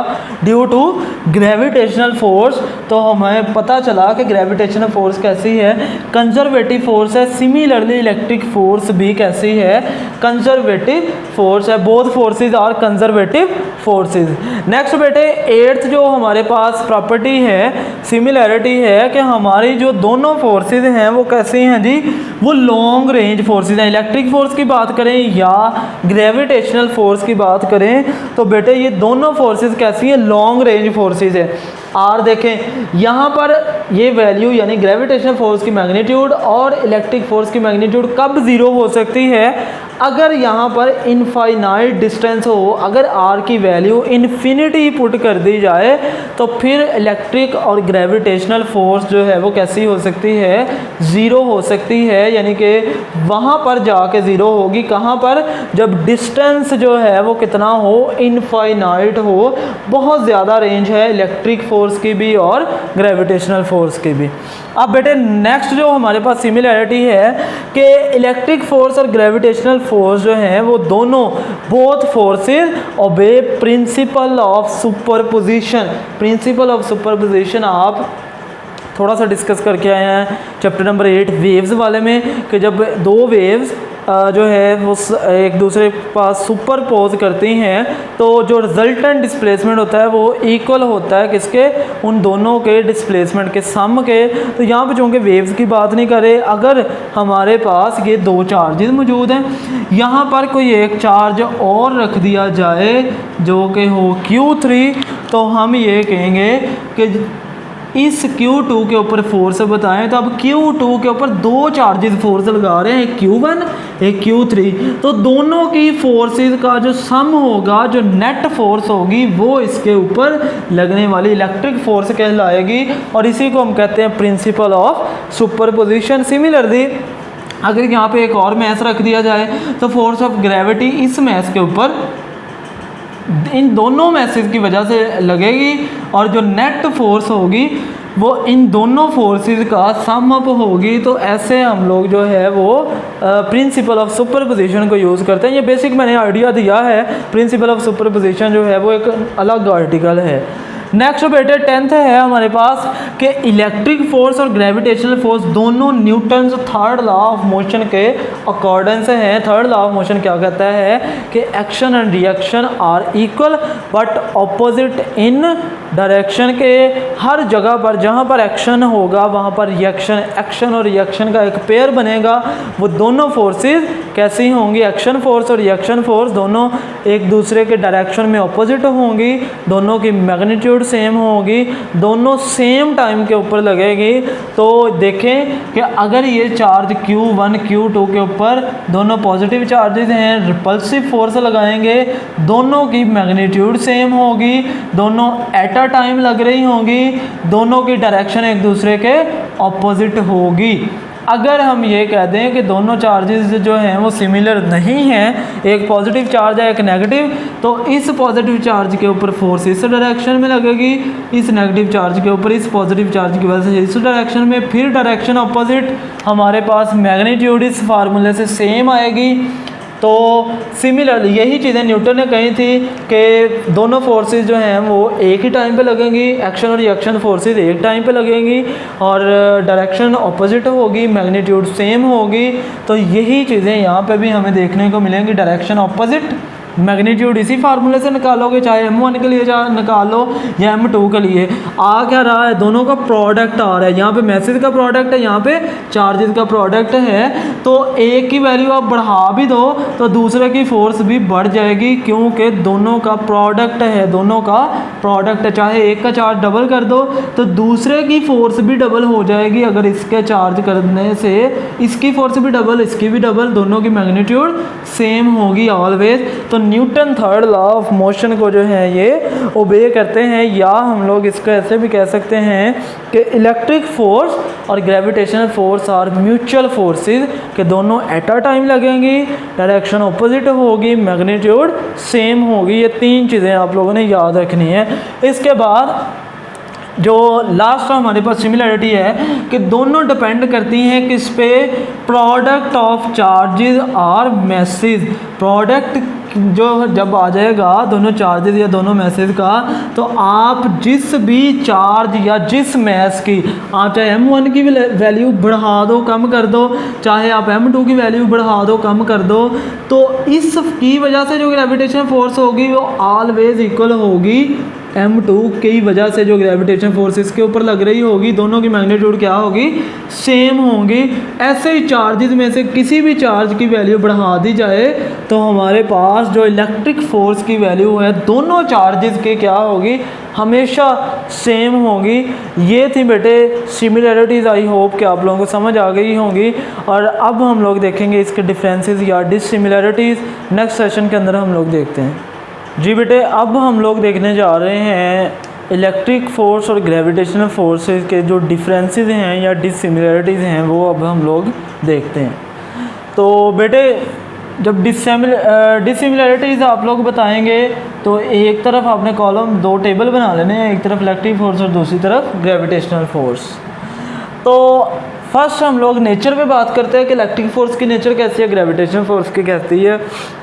ड्यू टू ग्रेविटेशनल फोर्स। तो हमें पता चला कि ग्रेविटेशनल फोर्स कैसी है, कंजर्वेटिव फोर्स है। सिमिलरली इलेक्ट्रिक फोर्स भी कैसी है, कंजर्वेटिव फोर्स है। Both forces are conservative forces. Next बेटे 8th जो हमारे पास प्रॉपर्टी है, सिमिलैरिटी है कि हमारी जो दोनों फोर्सेस हैं वो कैसी हैं जी, वो लॉन्ग रेंज फोर्सेस हैं। इलेक्ट्रिक फोर्स की बात करें या ग्रेविटेशनल फोर्स की बात करें तो बेटे ये दोनों फोर्सेस कैसी हैं, लॉन्ग रेंज फोर्सेस है। आर देखें यहाँ पर ये वैल्यू यानी ग्रेविटेशनल फोर्स की मैग्नीट्यूड और इलेक्ट्रिक फोर्स की मैग्नीट्यूड कब ज़ीरो हो सकती है, अगर यहाँ पर इनफाइनाइट डिस्टेंस हो, अगर आर की वैल्यू इन्फिनिटी पुट कर दी जाए तो फिर इलेक्ट्रिक और ग्रेविटेशनल फोर्स जो है वो कैसी हो सकती है, ज़ीरो हो सकती है। यानी कि वहाँ पर जाके ज़ीरो होगी, कहाँ पर, जब डिस्टेंस जो है वो कितना हो, इनफाइनाइट हो, बहुत ज़्यादा रेंज है इलेक्ट्रिक फोर्स की भी और ग्रेविटेशनल फोर्स की भी। अब बेटे नेक्स्ट जो हमारे पास सिमिलैरिटी है कि इलेक्ट्रिक फोर्स और ग्रेविटेशनल फोर्स जो हैं वो दोनों both forces obey principle of superposition. Principle of superposition आप थोड़ा सा डिस्कस करके आए हैं चैप्टर नंबर 8 वेव्स वाले में, कि जब दो वेव्स जो है वो एक दूसरे के पास सुपरपोज करती हैं तो जो रिजल्टेंट डिस्प्लेसमेंट होता है वो इक्वल होता है किसके, उन दोनों के डिस्प्लेसमेंट के सम के। तो यहाँ पे चूँकि वेव्स की बात नहीं करें, अगर हमारे पास ये दो चार्जेस मौजूद हैं, यहाँ पर कोई एक चार्ज और रख दिया जाए जो कि हो Q3, तो हम ये कहेंगे कि इस Q2 के ऊपर फोर्स बताएं तो अब Q2 के ऊपर दो चार्जेस फोर्स लगा रहे हैं, एक Q1 एक Q3, तो दोनों की फोर्सेस का जो सम होगा, जो नेट फोर्स होगी, वो इसके ऊपर लगने वाली इलेक्ट्रिक फोर्स कहलाएगी और इसी को हम कहते हैं प्रिंसिपल ऑफ सुपरपोजिशन। सिमिलरली अगर यहाँ पे एक और मैस रख दिया जाए तो फोर्स ऑफ ग्रेविटी इस मैस के ऊपर इन दोनों मैसेज की वजह से लगेगी और जो नेट फोर्स होगी वो इन दोनों फोर्सेस का सम अप होगी। तो ऐसे हम लोग जो है वो प्रिंसिपल ऑफ सुपरपोजिशन को यूज़ करते हैं। ये बेसिक मैंने आइडिया दिया है, प्रिंसिपल ऑफ सुपरपोजिशन जो है वो एक अलग आर्टिकल है। नेक्स्ट बेटे 10th है हमारे पास कि इलेक्ट्रिक फोर्स और ग्रेविटेशनल फोर्स दोनों Newton's third law of motion के अकॉर्डेंस हैं। थर्ड लॉ ऑफ मोशन क्या कहता है कि action and reaction are equal but opposite in direction, के हर जगह पर जहाँ पर एक्शन होगा वहाँ पर रिएक्शन, एक्शन और रिएक्शन का एक पेयर बनेगा। वो दोनों फोर्सेस कैसी होंगी, एक्शन फोर्स और रिएक्शन फोर्स दोनों एक दूसरे के डायरेक्शन में ऑपोजिट होंगी, दोनों की मैग्नीट्यूड सेम होगी, दोनों सेम टाइम के ऊपर लगेगी। तो देखें कि अगर ये चार्ज Q1 Q2 के ऊपर दोनों पॉजिटिव चार्जेस हैं, रिपल्सिव फोर्स लगाएंगे, दोनों की मैग्नीट्यूड सेम होगी, दोनों एट अ टाइम लग रही होंगी, दोनों की डायरेक्शन एक दूसरे के ऑपोजिट होगी। अगर हम ये कह दें कि दोनों चार्जेस जो हैं वो सिमिलर नहीं हैं, एक पॉजिटिव चार्ज है एक नेगेटिव, तो इस पॉजिटिव चार्ज के ऊपर फोर्स इस डायरेक्शन में लगेगी, इस नेगेटिव चार्ज के ऊपर इस पॉजिटिव चार्ज की वजह से इस डायरेक्शन में, फिर डायरेक्शन ऑपोजिट हमारे पास मैग्नीट्यूड इस फार्मूले से सेम आएगी। तो सिमिलर यही चीज़ें न्यूटन ने कही थी कि दोनों फोर्सेस जो हैं वो एक ही टाइम पे लगेंगी, एक्शन और रिएक्शन फोर्सेस एक टाइम पे लगेंगी और डायरेक्शन ऑपोजिट होगी, मैग्नीट्यूड सेम होगी। तो यही चीज़ें यहाँ पे भी हमें देखने को मिलेंगी, डायरेक्शन ऑपोजिट, मैग्नीट्यूड इसी फार्मूले से निकालोगे, चाहे M1 के लिए निकालो या M2 के लिए। आ क्या रहा है, दोनों का प्रोडक्ट आ रहा है, यहाँ पे मैसेज का प्रोडक्ट है, यहाँ पे चार्जेस का प्रोडक्ट है। तो एक की वैल्यू आप बढ़ा भी दो तो दूसरे की फोर्स भी बढ़ जाएगी, क्योंकि दोनों का प्रोडक्ट है, दोनों का प्रोडक्ट है। चाहे एक का चार्ज डबल कर दो तो दूसरे की फोर्स भी डबल हो जाएगी, अगर इसके चार्ज करने से इसकी फोर्स भी डबल, इसकी भी डबल, दोनों की मैग्नीट्यूड सेम होगी ऑलवेज। तो Newton third law of motion को जो है ये ओबे करते हैं, या हम लोग इसको ऐसे भी कह सकते हैं कि इलेक्ट्रिक फोर्स और gravitational force are mutual forces, के दोनों एट अ टाइम लगेंगी, डायरेक्शन ऑपोजिट होगी, मैग्नीट्यूड सेम होगी। ये तीन चीज़ें आप लोगों ने याद रखनी है। इसके बाद जो लास्ट हमारे पास सिमिलरिटी है कि दोनों डिपेंड करती हैं किस पे, प्रोडक्ट ऑफ चार्जेस और मैसेज। प्रोडक्ट जो जब आ जाएगा दोनों चार्जेस या दोनों मैसेज का, तो आप जिस भी चार्ज या जिस मैस की, आप चाहे M1 की वैल्यू बढ़ा दो कम कर दो, चाहे आप M2 की वैल्यू बढ़ा दो कम कर दो, तो इसकी वजह से जो ग्रेविटेशन फोर्स होगी वो ऑलवेज इक्वल होगी m2 की वजह से जो ग्रेविटेशन फोर्स इसके ऊपर लग रही होगी, दोनों की मैग्नीट्यूड क्या होगी, सेम होंगी। ऐसे ही चार्जेस में से किसी भी चार्ज की वैल्यू बढ़ा दी जाए तो हमारे पास जो इलेक्ट्रिक फोर्स की वैल्यू है दोनों चार्जेस के क्या होगी, हमेशा सेम होगी। ये थी बेटे सिमिलैरिटीज़। आई होप कि आप लोगों को समझ आ गई होंगी। और अब हम लोग देखेंगे इसके डिफरेंसेस या डिसिमिलैरिटीज़ नेक्स्ट सेशन के अंदर हम लोग देखते हैं। जी बेटे, अब हम लोग देखने जा रहे हैं इलेक्ट्रिक फोर्स और ग्रेविटेशनल फोर्सेस के जो डिफरेंसेस हैं या डिसिमिलैरिटीज़ हैं वो अब हम लोग देखते हैं। तो बेटे जब डिसिमिलैरिटीज़ आप लोग बताएंगे तो एक तरफ आपने कॉलम 2 टेबल बना लेने हैं, एक तरफ इलेक्ट्रिक फोर्स और दूसरी तरफ ग्रेविटेशनल फोर्स। तो फर्स्ट हम लोग नेचर पे बात करते हैं कि इलेक्ट्रिक फोर्स की नेचर कैसी है, ग्रेविटेशनल फोर्स की कैसी है।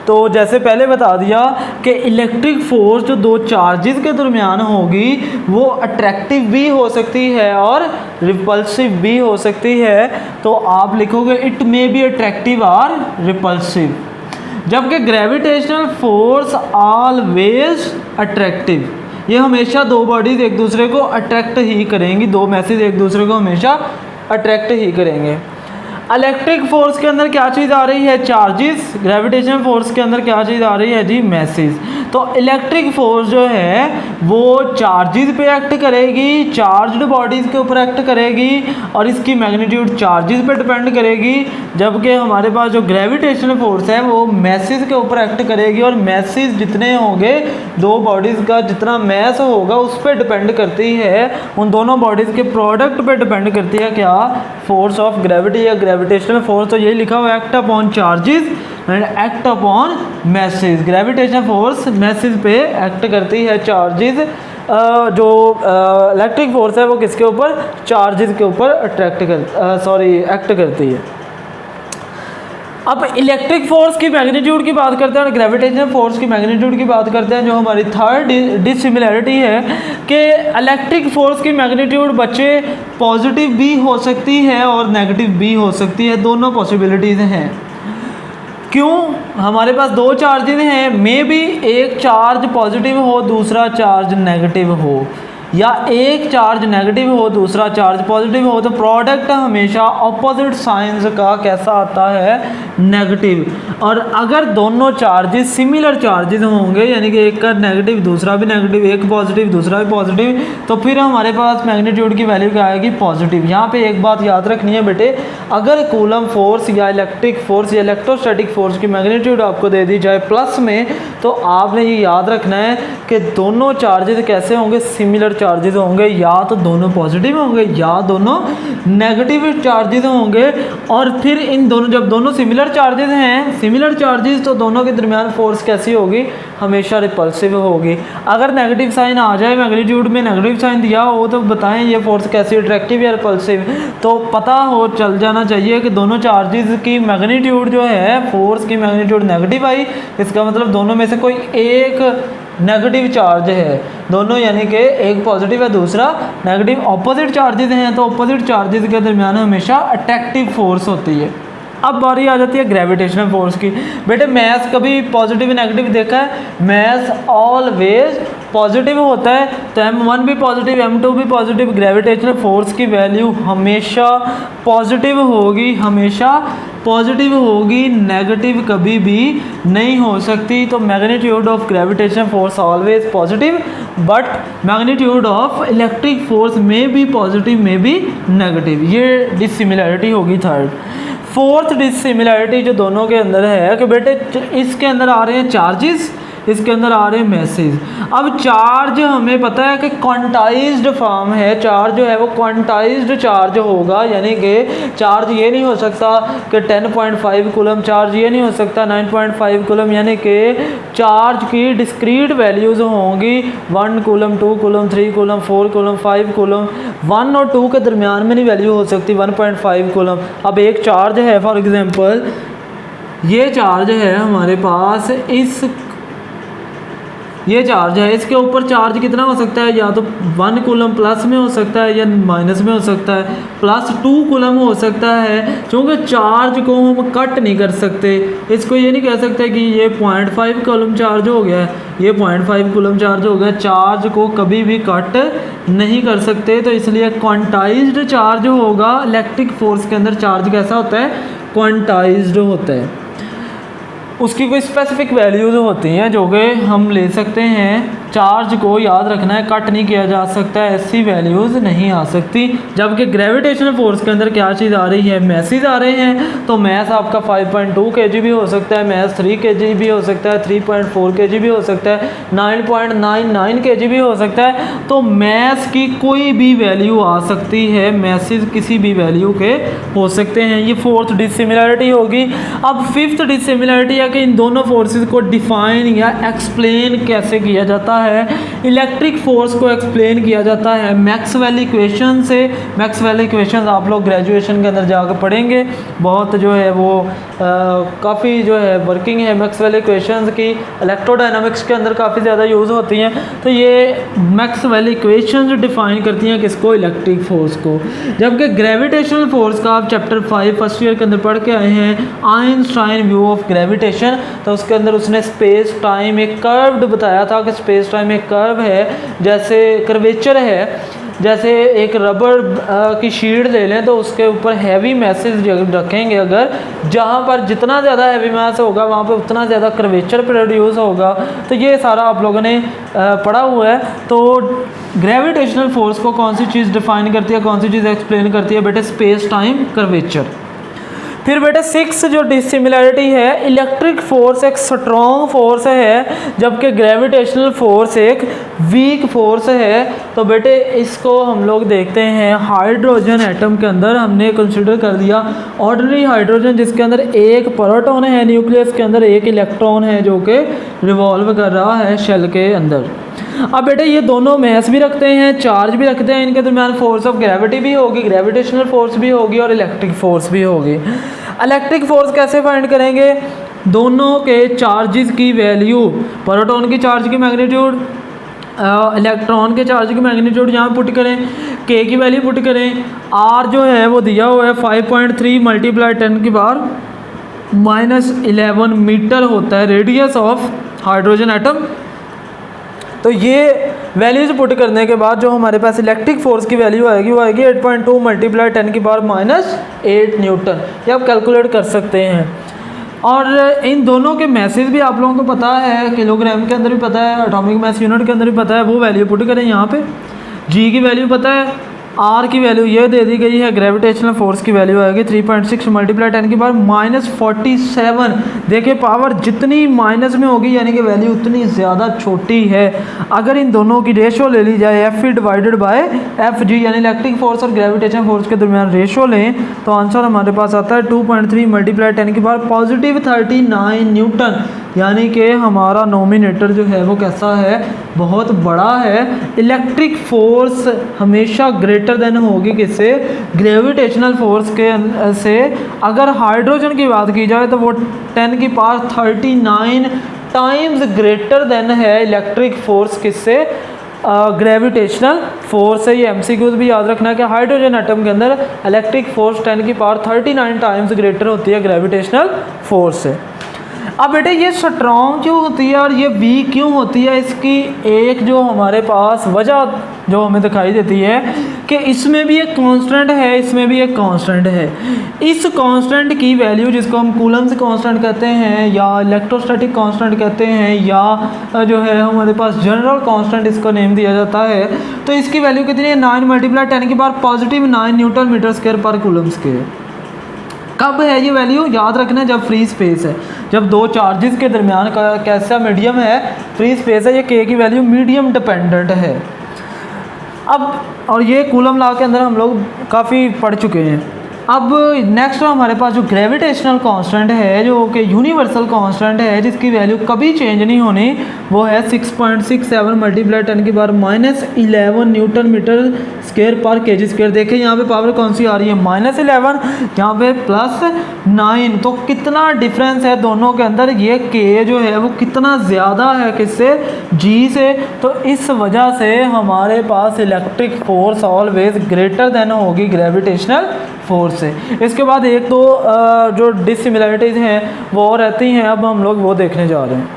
तो जैसे पहले बता दिया कि इलेक्ट्रिक फोर्स जो दो चार्जेस के दरमियान होगी वो अट्रैक्टिव भी हो सकती है और रिपल्सिव भी हो सकती है। तो आप लिखोगे इट मे बी अट्रैक्टिव और रिपल्सिव। जबकि ग्रेविटेशनल फोर्स ऑलवेज अट्रैक्टिव, ये हमेशा दो बॉडीज़ एक दूसरे को अट्रैक्ट ही करेंगी, दो मैसेज एक दूसरे को हमेशा अट्रैक्ट ही करेंगे। इलेक्ट्रिक फोर्स के अंदर क्या चीज़ आ रही है, चार्जेस। ग्रेविटेशनल फोर्स के अंदर क्या चीज़ आ रही है जी, मैसेज। तो इलेक्ट्रिक फोर्स जो है वो चार्जेस पे एक्ट करेगी, चार्ज्ड बॉडीज़ के ऊपर एक्ट करेगी और इसकी मैग्नीट्यूड चार्जेस पे डिपेंड करेगी। जबकि हमारे पास जो ग्रेविटेशनल फोर्स है वो मैसेज के ऊपर एक्ट करेगी और मैसेज जितने होंगे, दो बॉडीज़ का जितना मैस होगा उस पर डिपेंड करती है, उन दोनों बॉडीज़ के प्रोडक्ट पे डिपेंड करती है क्या, फोर्स ऑफ ग्रेविटी या ग्रेविटेशनल फोर्स। तो यही लिखा हुआ act upon charges and act upon message. Gravitational force message पे एक्ट करती है, चार्जेस जो इलेक्ट्रिक फोर्स है वो किसके ऊपर, चार्जेस के ऊपर एक्ट करती है। अब इलेक्ट्रिक फोर्स की मैग्नीट्यूड की बात करते हैं और ग्रेविटेशनल फोर्स की मैग्नीट्यूड की बात करते हैं। जो हमारी थर्ड डिसिमिलैरिटी है कि इलेक्ट्रिक फोर्स की मैग्नीट्यूड बच्चे पॉजिटिव भी हो सकती है और नेगेटिव भी हो सकती है, दोनों पॉसिबिलिटीज़ हैं। क्यों, हमारे पास दो चार्जेस हैं, मे बी एक चार्ज पॉजिटिव हो दूसरा चार्ज नेगेटिव हो, या एक चार्ज नेगेटिव हो दूसरा चार्ज पॉजिटिव हो, तो प्रोडक्ट हमेशा ऑपोजिट साइंस का कैसा आता है, नेगेटिव। और अगर दोनों चार्जेस सिमिलर चार्जेस होंगे, यानी कि एक का नेगेटिव दूसरा भी नेगेटिव, एक पॉजिटिव दूसरा भी पॉजिटिव, तो फिर हमारे पास मैग्नीट्यूड की वैल्यू क्या आएगी, पॉजिटिव। यहाँ पे एक बात याद रखनी है बेटे, अगर कूलम फोर्स या इलेक्ट्रिक फोर्स या इलेक्ट्रोस्टैटिक फोर्स की मैग्नीट्यूड आपको दे दी जाए प्लस में, तो आपने ये याद रखना है कि दोनों चार्जेस कैसे होंगे, सिमिलर चार्जेस होंगे, या तो दोनों पॉजिटिव होंगे या दोनों नेगेटिव चार्जेस होंगे। और फिर इन दोनों, जब दोनों सिमिलर चार्जेस हैं, सिमिलर चार्जेस, तो दोनों के दरमियान फोर्स कैसी होगी, हमेशा रिपल्सिव होगी। अगर नेगेटिव साइन आ जाए, मैग्नीट्यूड में नेगेटिव साइन दिया हो, तो बताएं ये फोर्स कैसी, अट्रैक्टिव या रिपल्सिव। तो पता हो चल जाना चाहिए कि दोनों चार्जेस की मैग्नीट्यूड जो है, फोर्स की मैग्नीट्यूड नेगेटिव आई, इसका मतलब दोनों में से कोई एक नेगेटिव चार्ज है, दोनों यानी कि एक पॉजिटिव है दूसरा नेगेटिव, ऑपोजिट चार्जेस हैं, तो ऑपोजिट चार्जेस के दरमियान हमेशा अट्रैक्टिव फोर्स होती है। अब बारी आ जाती है ग्रेविटेशनल फोर्स की। बेटे मैथ कभी पॉजिटिव नेगेटिव देखा है, मैथ ऑलवेज पॉजिटिव होता है, तो m1 भी पॉजिटिव m2 भी पॉजिटिव। ग्रेविटेशनल फोर्स की वैल्यू हमेशा पॉजिटिव होगी, हमेशा पॉजिटिव होगी, नेगेटिव कभी भी नहीं हो सकती। तो magnitude of gravitational force always positive, but magnitude of electric force में भी पॉजिटिव में भी नेगेटिव। ये डिसिमिलैरिटी होगी थर्ड। फोर्थ डिसिमिलैरिटी जो दोनों के अंदर है कि बेटे इसके अंदर आ रहे हैं चार्जेस, इसके अंदर आ रहे हैं मैसेज। अब चार्ज हमें पता है कि क्वांटाइज्ड फॉर्म है, चार्ज जो है वो क्वांटाइज्ड चार्ज होगा, यानी कि चार्ज ये नहीं हो सकता कि 10.5 कूलम, चार्ज ये नहीं हो सकता 9.5 कूलम, यानी कि चार्ज की डिस्क्रीट वैल्यूज़ होंगी, 1 coulomb, 2 coulomb, 3 coulomb, 4 coulomb, 5 coulomb, 1 और 2 के दरमियान में नहीं वैल्यू हो सकती 1.5 कूलम। अब एक चार्ज है, फॉर एग्जांपल ये चार्ज है हमारे पास, इस ये चार्ज है, इसके ऊपर चार्ज कितना हो सकता है, या तो 1 कूलम प्लस में हो सकता है या माइनस में हो सकता है, +2 कूलम हो सकता है। क्योंकि चार्ज को हम कट नहीं कर सकते, इसको ये नहीं कह सकते कि ये 0.5 कूलम चार्ज हो गया है, ये 0.5 कूलम चार्ज हो गया। चार्ज को कभी भी कट नहीं कर सकते, तो इसलिए क्वांटाइज्ड चार्ज होगा। इलेक्ट्रिक फोर्स के अंदर चार्ज कैसा होता है, क्वांटाइज्ड होता है। उसकी कोई स्पेसिफिक वैल्यूज़ होती हैं जो कि हम ले सकते हैं। चार्ज को याद रखना है, कट नहीं किया जा सकता, ऐसी वैल्यूज़ नहीं आ सकती। जबकि ग्रेविटेशनल फोर्स के अंदर क्या चीज़ आ रही है, मैसेज आ रहे हैं। तो मैस आपका 5.2 kg भी हो सकता है, मैस 3 kg भी हो सकता है, 3.4 kg भी हो सकता है, 9.99 kg भी हो सकता है। तो मैस की कोई भी वैल्यू आ सकती है, मैसेज किसी भी वैल्यू के हो सकते हैं। ये 4th डिसिमिलरिटी होगी। अब 5th डिसिमिलरिटी है कि इन दोनों फोर्सेस को डिफाइन या एक्सप्लेन कैसे किया जाता है। इलेक्ट्रिक फोर्स को एक्सप्लेन किया जाता है मैक्सवेल इक्वेशन से। मैक्सवेल इक्वेशन आप लोग ग्रेजुएशन के अंदर जाकर पढ़ेंगे, बहुत जो है वो काफ़ी जो है वर्किंग है मैक्सवेल इक्वेशंस की, इलेक्ट्रोडायनामिक्स के अंदर काफ़ी ज़्यादा यूज़ होती हैं। तो ये मैक्सवेल इक्वेशंस डिफाइन करती हैं किसको, इलेक्ट्रिक फोर्स को। जबकि ग्रेविटेशनल फोर्स का आप चैप्टर 5 फर्स्ट ईयर के अंदर पढ़ के आए हैं, आइंस्टाइन व्यू ऑफ ग्रेविटेशन। तो उसके अंदर उसने स्पेस टाइम एक कर्व्ड बताया था कि स्पेस टाइम एक कर्व है, जैसे कर्वेचर है। जैसे एक रबर की शीट ले लें तो उसके ऊपर हैवी मैसेज रखेंगे, अगर जहाँ पर जितना ज़्यादा हैवी मैस होगा वहाँ पे उतना ज़्यादा कर्वेचर प्रोड्यूस होगा। तो ये सारा आप लोगों ने पढ़ा हुआ है। तो ग्रेविटेशनल फोर्स को कौन सी चीज़ डिफाइन करती है, कौन सी चीज़ एक्सप्लेन करती है, बेटे स्पेस टाइम कर्वेचर। फिर बेटे 6 जो डिसिमिलरिटी है, इलेक्ट्रिक फोर्स एक स्ट्रॉन्ग फोर्स है जबकि ग्रेविटेशनल फोर्स एक वीक फोर्स है। तो बेटे इसको हम लोग देखते हैं हाइड्रोजन एटम के अंदर। हमने कंसिडर कर दिया ऑर्डिनरी हाइड्रोजन जिसके अंदर एक प्रोटॉन है, न्यूक्लियस के अंदर एक इलेक्ट्रॉन है जो कि रिवॉल्व कर रहा है शेल के अंदर। अब बेटे ये दोनों मैस भी रखते हैं, चार्ज भी रखते हैं, इनके दरमियान फोर्स ऑफ ग्रेविटी भी होगी, ग्रेविटेशनल फोर्स भी होगी और इलेक्ट्रिक फोर्स भी होगी। इलेक्ट्रिक फोर्स कैसे फाइंड करेंगे, दोनों के चार्जेस की वैल्यू, प्रोटॉन की चार्ज की मैग्नीट्यूड, इलेक्ट्रॉन के चार्ज की मैग्नीट्यूड यहाँ पुट करें, के की वैल्यू पुट करें। आर जो है वो दिया हुआ है 5.3 × 10⁻11 मीटर होता है रेडियस ऑफ हाइड्रोजन एटम। तो ये वैल्यूज पुट करने के बाद जो हमारे पास इलेक्ट्रिक फोर्स की वैल्यू आएगी वो आएगी 8.2 × 10⁻⁻8 न्यूटन। ये आप कैलकुलेट कर सकते हैं। और इन दोनों के मैसेज भी आप लोगों को पता है, किलोग्राम के अंदर भी पता है, एटॉमिक मास यूनिट के अंदर भी पता है। वो वैल्यू पुट करें यहाँ पे। जी की वैल्यू पता है, आर की वैल्यू ये दे दी गई है, ग्रेविटेशनल फोर्स की वैल्यू आएगी 3.6 × 10⁻⁻47। देखिए पावर जितनी माइनस में होगी यानी कि वैल्यू उतनी ज़्यादा छोटी है। अगर इन दोनों की रेशो ले ली जाए Fe डिवाइडेड बाय Fg यानी इलेक्ट्रिक फोर्स और ग्रेविटेशन फोर्स के दरमियान रेशो लें तो आंसर हमारे पास आता है 2.3 × 10⁻⁻39 न्यूटन। यानी कि हमारा नोमिनेटर जो है वो कैसा है, बहुत बड़ा है। इलेक्ट्रिक फोर्स हमेशा ग्रेटर देन होगी किससे, ग्रेविटेशनल फोर्स के से। अगर हाइड्रोजन की बात की जाए तो वो 10⁻39 टाइम्स ग्रेटर देन है इलेक्ट्रिक फोर्स किससे, ग्रेविटेशनल फोर्स है। ये एमसीक्यूज भी याद रखना है कि हाइड्रोजन एटम के अंदर इलेक्ट्रिक फोर्स 10⁻39 टाइम्स ग्रेटर होती है ग्रेविटेशनल फोर्स से। अब बेटे ये स्ट्रॉन्ग क्यों होती है और ये वीक क्यों होती है, इसकी एक जो हमारे पास वजह जो हमें दिखाई देती है कि इसमें भी एक कांस्टेंट है, इसमें भी एक कांस्टेंट है। इस कांस्टेंट की वैल्यू जिसको हम कूलम्स कांस्टेंट कहते हैं या इलेक्ट्रोस्टैटिक कांस्टेंट कहते हैं या जो है हमारे पास जनरल कांस्टेंट इसको नेम दिया जाता है। तो इसकी वैल्यू कितनी है, 9 × 10⁻⁻9 न्यूटन मीटर स्क्वायर पर कूलम्स के। कब है ये वैल्यू, याद रखना जब फ्री स्पेस है, जब दो चार्जेस के दरमियान का कैसा मीडियम है, फ्री स्पेस है, ये के की वैल्यू मीडियम डिपेंडेंट है। अब और ये कूलम लॉ के अंदर हम लोग काफ़ी पढ़ चुके हैं। अब नेक्स्ट हमारे पास जो ग्रेविटेशनल कांस्टेंट है, जो कि यूनिवर्सल कांस्टेंट है, जिसकी वैल्यू कभी चेंज नहीं होनी, वो है 6.67 मल्टीप्लाई 10⁻⁻11 न्यूटन मीटर स्क्वायर पर केजी स्क्वायर। देखिए यहाँ पे पावर कौन सी आ रही है, -11, यहाँ पे +9। तो कितना डिफरेंस है दोनों के अंदर, ये के जो है वो कितना ज़्यादा है किससे, जी से। तो इस वजह से हमारे पास electric force always greater than होगी ग्रेविटेशनल फोर्स से। इसके बाद एक तो जो डिसिमिलरिटीज़ हैं वो और रहती हैं, अब हम लोग वो देखने जा रहे हैं।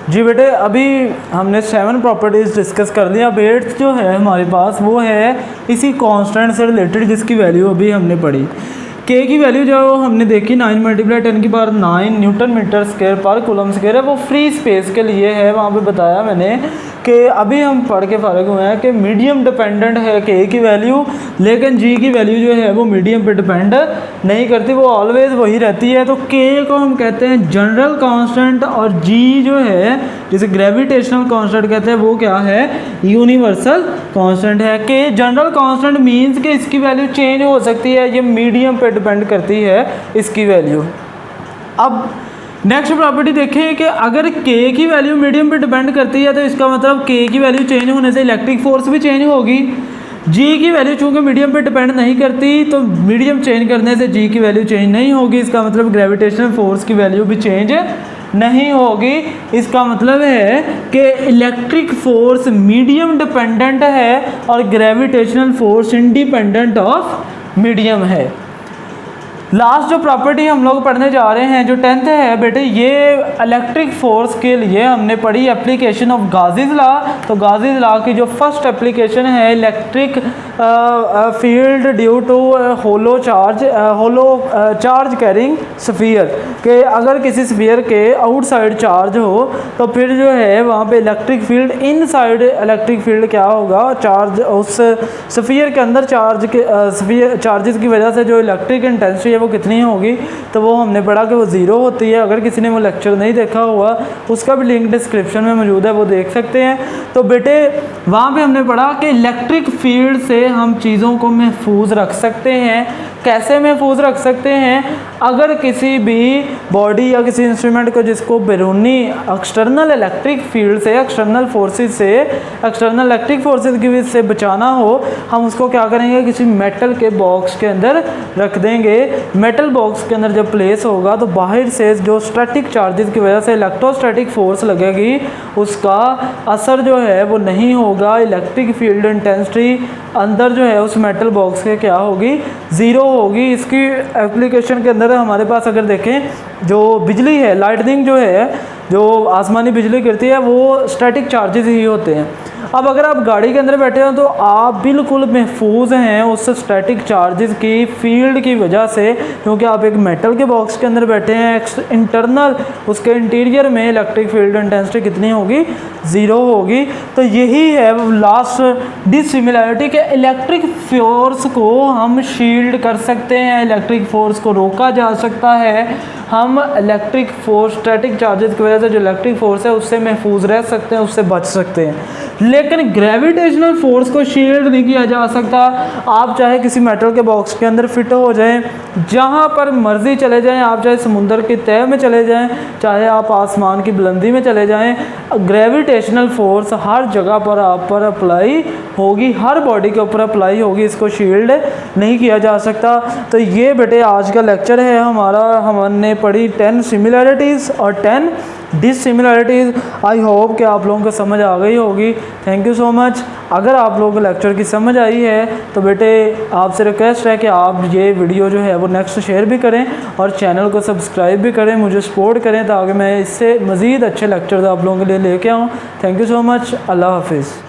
जी बेटे, अभी हमने 7 प्रॉपर्टीज़ डिस्कस कर ली। अब 8th जो है हमारे पास वो है इसी कांस्टेंट से रिलेटेड, जिसकी वैल्यू अभी हमने पढ़ी। के की वैल्यू जो हमने देखी 9 × 10⁻⁹ न्यूटन मीटर स्क्वायर पर कूलम स्क्वायर है, वो फ्री स्पेस के लिए है। वहाँ पे बताया मैंने कि अभी हम पढ़ के फ़ारिग हुए हैं कि मीडियम डिपेंडेंट है के की वैल्यू, लेकिन जी की वैल्यू जो है वो मीडियम पे डिपेंड नहीं करती, वो ऑलवेज वही रहती है। तो के को हम कहते हैं जनरल कांस्टेंट, और जी जो है जिसे ग्रेविटेशनल कांस्टेंट कहते हैं वो क्या है, यूनिवर्सल कांस्टेंट है। के जनरल कांस्टेंट मींस कि इसकी वैल्यू चेंज हो सकती है, ये मीडियम पे डिपेंड करती है इसकी वैल्यू। अब नेक्स्ट प्रॉपर्टी देखें कि अगर के की वैल्यू मीडियम पे डिपेंड करती है तो इसका मतलब के की वैल्यू चेंज होने से इलेक्ट्रिक फोर्स भी चेंज होगी। जी की वैल्यू चूँकि मीडियम पे डिपेंड नहीं करती, तो मीडियम चेंज करने से जी की वैल्यू चेंज नहीं होगी। इसका मतलब ग्रेविटेशनल फोर्स की वैल्यू भी चेंज नहीं होगी। इसका मतलब है कि इलेक्ट्रिक फोर्स मीडियम डिपेंडेंट है और gravitational force independent of medium है। लास्ट जो प्रॉपर्टी हम लोग पढ़ने जा रहे हैं, जो 10th है बेटे, ये इलेक्ट्रिक फोर्स के लिए हमने पढ़ी एप्लीकेशन ऑफ गाज़ीज़ लॉ। तो गाज़ीज़ लॉ की जो फर्स्ट एप्लीकेशन है, electric field due to hollow charge carrying sphere, के अगर किसी स्फीयर के आउटसाइड चार्ज हो तो फिर जो है वहाँ पे electric field inside electric field क्या होगा, चार्ज उस स्फीयर के अंदर चार्जेस की वजह से जो इलेक्ट्रिक इंटेंसिटी वो कितनी होगी, तो वो हमने पढ़ा कि वो 0 होती है। अगर किसी ने वो लेक्चर नहीं देखा हुआ, उसका भी लिंक डिस्क्रिप्शन में मौजूद है, वो देख सकते हैं। तो बेटे वहाँ पे हमने पढ़ा कि इलेक्ट्रिक फील्ड से हम चीज़ों को महफूज रख सकते हैं। कैसे महफूज रख सकते हैं, अगर किसी भी बॉडी या किसी इंस्ट्रूमेंट को जिसको बैरूनी एक्सटर्नल इलेक्ट्रिक फील्ड से, एक्सटर्नल फोर्सेस से, एक्सटर्नल इलेक्ट्रिक फोर्सेस की वजह से बचाना हो, हम उसको क्या करेंगे, किसी मेटल के बॉक्स के अंदर रख देंगे। मेटल बॉक्स के अंदर जब प्लेस होगा तो बाहर से जो स्टैटिक चार्जेस की वजह से इलेक्ट्रोस्टैटिक फोर्स लगेगी, उसका असर जो है वो नहीं होगा। इलेक्ट्रिक फील्ड इंटेंसिटी अंदर जो है उस मेटल बॉक्स के क्या होगी, 0 होगी। इसकी एप्लीकेशन के अंदर हमारे पास अगर देखें, जो बिजली है, लाइटनिंग जो है, जो आसमानी बिजली गिरती है, वो स्टैटिक चार्जेस ही होते हैं। अब अगर आप गाड़ी के अंदर बैठे हो तो आप बिल्कुल महफूज हैं उस स्टैटिक चार्जेस की फील्ड की वजह से, क्योंकि आप एक मेटल के बॉक्स के अंदर बैठे हैं। इंटरनल उसके इंटीरियर में इलेक्ट्रिक फील्ड इंटेंसिटी कितनी होगी, 0 होगी। तो यही है लास्ट डिसिमिलरिटी के इलेक्ट्रिक फोर्स को हम शील्ड कर सकते हैं, इलेक्ट्रिक फोर्स को रोका जा सकता है। हम इलेक्ट्रिक फोर्स स्टैटिक चार्जेस की वजह से जो इलेक्ट्रिक फोर्स है उससे महफूज रह सकते हैं, उससे बच सकते हैं। लेकिन ग्रेविटेशनल फोर्स को शील्ड नहीं किया जा सकता। आप चाहे किसी मेटल के बॉक्स के अंदर फिट हो जाएं, जहाँ पर मर्जी चले जाएं, आप चाहे समुंदर की तह में चले जाएं, चाहे आप आसमान की बुलंदी में चले जाएं, ग्रेविटेशनल फोर्स हर जगह पर आप पर अप्लाई होगी, हर बॉडी के ऊपर अप्लाई होगी, इसको शील्ड नहीं किया जा सकता। तो ये बेटे आज का लेक्चर है हमारा। हमने पढ़ी 10 सिमिलरिटीज़ और 10 डिसिमिलरिटीज़। आई होप कि आप लोगों को समझ आ गई होगी। Thank you so much. अगर आप लोगों को लेक्चर की समझ आई है तो बेटे आपसे रिक्वेस्ट है कि आप ये वीडियो जो है वो नेक्स्ट शेयर भी करें और चैनल को सब्सक्राइब भी करें, मुझे सपोर्ट करें, ताकि मैं इससे मज़ीद अच्छे लेक्चर्स आप लोगों के लिए लेके आऊँ। Thank you so much. अल्लाह हाफिज़।